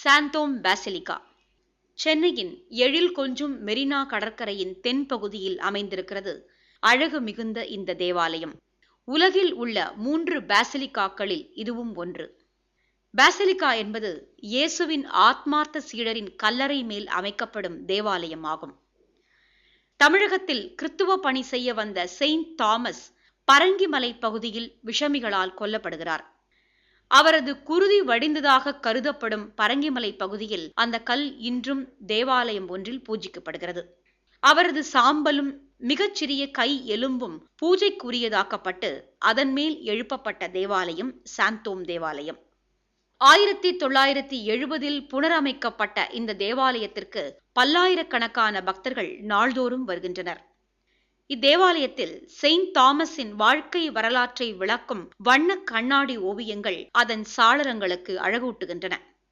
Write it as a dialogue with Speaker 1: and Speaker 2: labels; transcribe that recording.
Speaker 1: Santhome Basilica சென்னையின் எழில் கொஞ்சும் மெரினா கடற்கரையின் தென்பகுதியில் அமைந்திருக்கிறது அழகு மிகுந்த இந்த தேவாலயம். உலகில் உள்ள 3 பாசிலிகாக்களில் இதுவும் ஒன்று. பாசிலிகா என்பது இயேசுவின் ஆத்மார்த்த சீடரின் கல்லறை மேல் அமைக்கப்படும் தேவாலயம் ஆகும். தமிழகத்தில் கிறித்துவ பணி செய்ய வந்த செயின்ட் தாமஸ் பரங்கிமலை பகுதியில் விஷமிகளால் கொல்லப்படுகிறார். அவரது குருதி வடிந்ததாக கருதப்படும் பரங்கிமலை பகுதியில் அந்த கல் இன்றும் தேவாலயம் ஒன்றில் பூஜிக்கப்படுகிறது. அவரது சாம்பலும் மிகச்சிறிய கை எலும்பும் பூஜைக்குரியதாக்கப்பட்டு அதன் மேல் எழுப்பப்பட்ட தேவாலயம் சாந்தோம் தேவாலயம். 1970 புனரமைக்கப்பட்ட இந்த தேவாலயத்திற்கு பல்லாயிரக்கணக்கான பக்தர்கள் நாள்தோறும் வருகின்றனர். இத்தேவாலயத்தில் செயின்ட் தாமஸின் வாழ்க்கை வரலாற்றை விளக்கும் வண்ண கண்ணாடி ஓவியங்கள் அதன் சாளரங்களுக்கு அழகூட்டுகின்றன.